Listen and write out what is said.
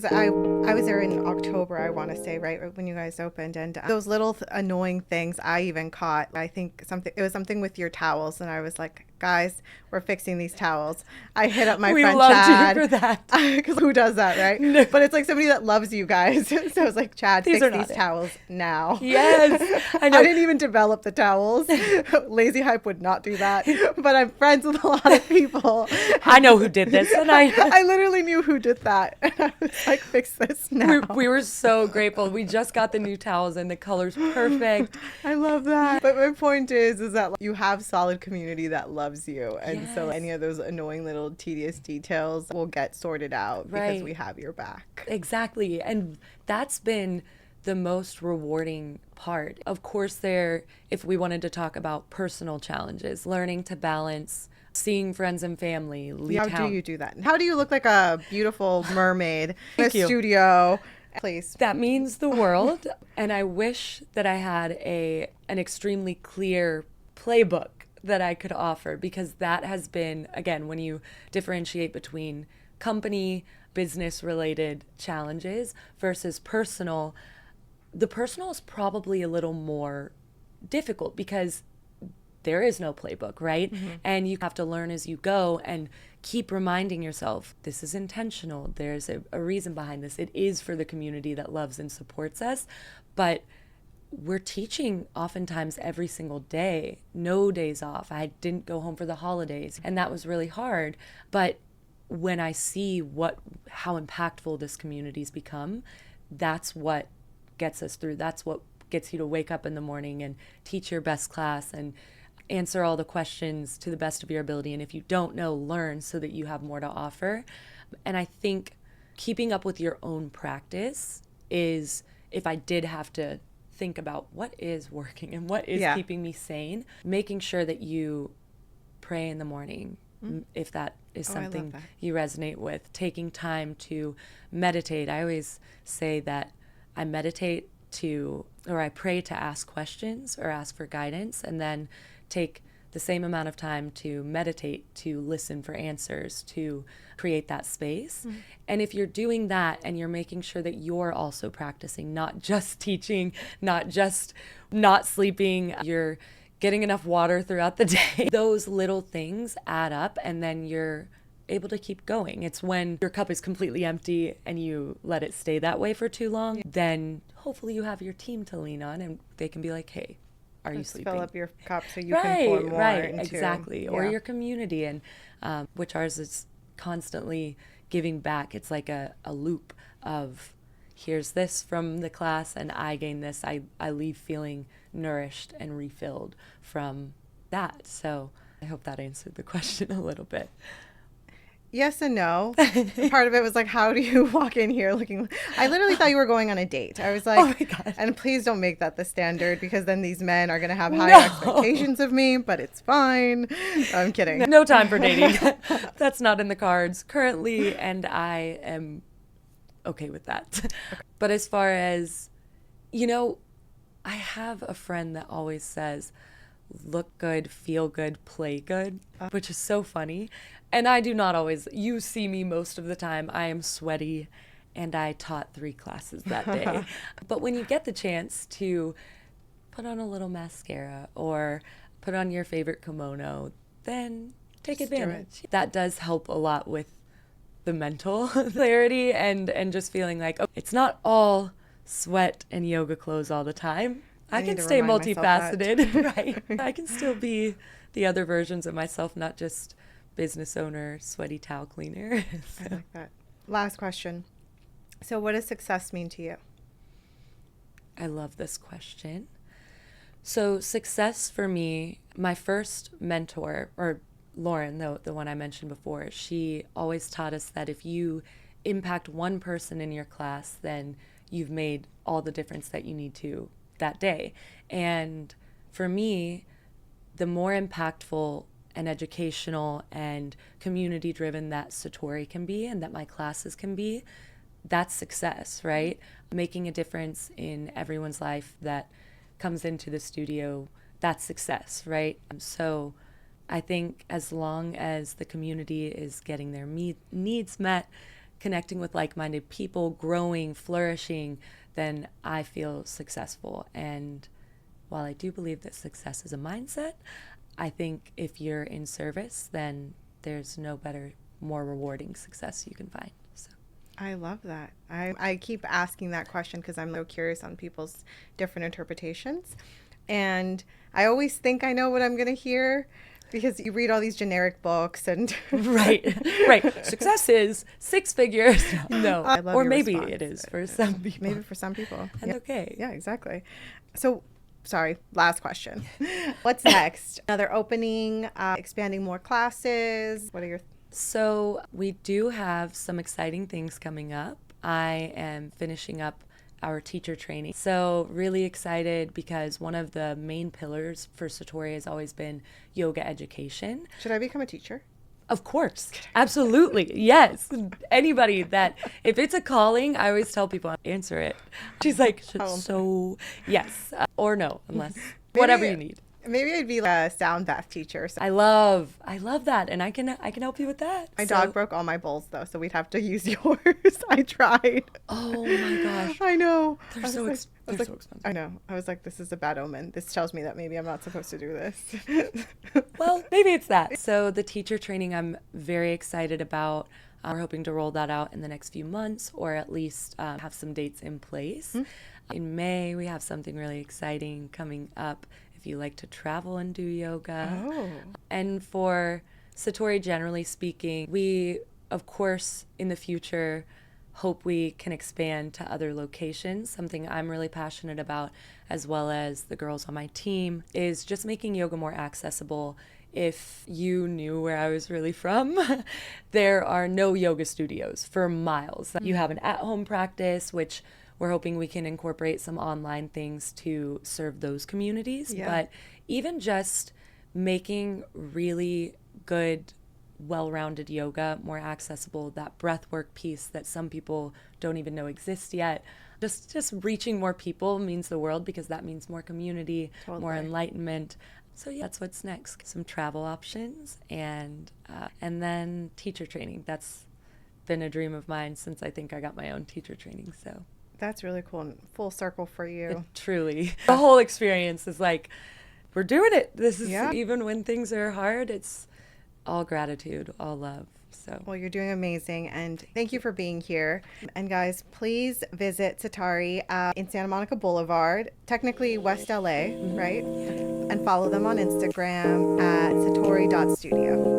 Because I was there in October, I want to say, right when you guys opened, and those little annoying things I even caught. I think it was something with your towels, and I was like, guys, we're fixing these towels. I hit up my We friend loved Chad. you for that. Because who does that, right? No. But it's like somebody that loves you guys. So I was like, Chad, These fix are these not it. towels now. Yes, I I know. didn't even develop the towels. Lazy Hype would not do that. But I'm friends with a lot of people. I know who did this, and I literally knew who did that. And I was like, fix this now. we were so grateful. We just got the new towels, and the color's perfect. I love that. But my point is that like, you have solid community that loves you. And so Yes. any of those annoying little tedious details will get sorted out because Right. we have your back. Exactly. And that's been the most rewarding part. Of course, if we wanted to talk about personal challenges, learning to balance seeing friends and family, leave How town. do you do that? How do you look like a beautiful mermaid in a Thank you. studio? Please. That means the world. And I wish that I had an extremely clear playbook that I could offer, because that has been, again, when you differentiate between company, business related challenges versus personal, the personal is probably a little more difficult because there is no playbook, right? And you have to learn as you go and keep reminding yourself, this is intentional. There's a reason behind this. It is for the community that loves and supports us. But we're teaching oftentimes every single day, no days off. I didn't go home for the holidays, and that was really hard. But when I see how impactful this community's become, that's what gets us through. That's what gets you to wake up in the morning and teach your best class and answer all the questions to the best of your ability. And if you don't know, learn so that you have more to offer. And I think keeping up with your own practice is, if I did have to think about what is working and what is keeping me sane, making sure that you pray in the morning, if that is something you resonate with, taking time to meditate. I always say that I I pray to ask questions or ask for guidance, and then take the same amount of time to meditate, to listen for answers, to create that space. And if you're doing that and you're making sure that you're also practicing, not just teaching, not just not sleeping, you're getting enough water throughout the day, those little things add up, and then you're able to keep going. It's when your cup is completely empty and you let it stay that way for too long, then hopefully you have your team to lean on and they can be like, hey, are you sleeping? Fill up your cup so you can pour more into. Exactly. Or your community, and which ours is constantly giving back. It's like a loop of, here's this from the class and I gain this. I leave feeling nourished and refilled from that. So I hope that answered the question a little bit. Yes and no. Part of it was like, how do you walk in here looking? I literally thought you were going on a date. I was like, oh my God. And please don't make that the standard, because then these men are going to have high expectations of me, but it's fine. I'm kidding. No time for dating. That's not in the cards currently, and I am okay with that. But as far as, I have a friend that always says, look good, feel good, play good, which is so funny. And I do not always. You see me most of the time. I am sweaty, and I taught 3 classes that day. But when you get the chance to put on a little mascara or put on your favorite kimono, then take advantage. That does help a lot with the mental clarity and just feeling like, oh, it's not all sweat and yoga clothes all the time. I can stay multifaceted, right? I can still be the other versions of myself, not just business owner, sweaty towel cleaner. I like that. Last question. So what does success mean to you? I love this question. So success for me, my first mentor, or Lauren, the one I mentioned before, she always taught us that if you impact one person in your class, then you've made all the difference that you need to that day. And for me, the more impactful and educational and community driven that Satorii can be and that my classes can be, that's success, right? Making a difference in everyone's life that comes into the studio, that's success, right? So I think as long as the community is getting their needs met, connecting with like-minded people, growing, flourishing, then I feel successful. And while I do believe that success is a mindset, I think if you're in service, then there's no better, more rewarding success you can find. So I love that. I keep asking that question because I'm so curious on people's different interpretations. And I always think I know what I'm going to hear because you read all these generic books and right. Success is 6 figures. No. I love Or your maybe response. it is for some people. Maybe for some people. And Yeah. okay. Yeah, exactly. So, sorry, last question. What's next? Another opening, expanding more classes. What are your So we do have some exciting things coming up. I am finishing up our teacher training. So really excited because one of the main pillars for Satorii has always been yoga education. Should I become a teacher? Of course. Absolutely. Yes. Anybody that, if it's a calling, I always tell people, answer it. She's like, so yes, or no, unless whatever you need. Maybe I'd be like a sound bath teacher. So I love that, and I can help you with that. my dog broke all my bowls though, so we'd have to use yours. I tried. Oh my gosh, I know. they're so expensive. I know. I was like, this is a bad omen. This tells me that maybe I'm not supposed to do this. Well, maybe it's that. So the teacher training, I'm very excited about. We're hoping to roll that out in the next few months, or at least have some dates in place. In May, we have something really exciting coming up. If you like to travel and do yoga. Oh. And for Satorii, generally speaking, we, of course, in the future, hope we can expand to other locations. Something I'm really passionate about, as well as the girls on my team, is just making yoga more accessible. If you knew where I was really from, there are no yoga studios for miles. You have an at-home practice, which we're hoping we can incorporate some online things to serve those communities. Yeah. But even just making really good, well-rounded yoga more accessible, that breathwork piece that some people don't even know exists yet, just reaching more people means the world, because that means more community, more enlightenment. So yeah, that's what's next. Some travel options and then teacher training. That's been a dream of mine since I think I got my own teacher training. So That's really cool and full circle for you. Truly. The whole experience is like, we're doing it. This is, Yeah. even when things are hard, it's all gratitude, all love. So Well, you're doing amazing, and thank you for being here. And guys, please visit Satorii in Santa Monica Boulevard, technically West LA, right? And follow them on Instagram at satori.studio.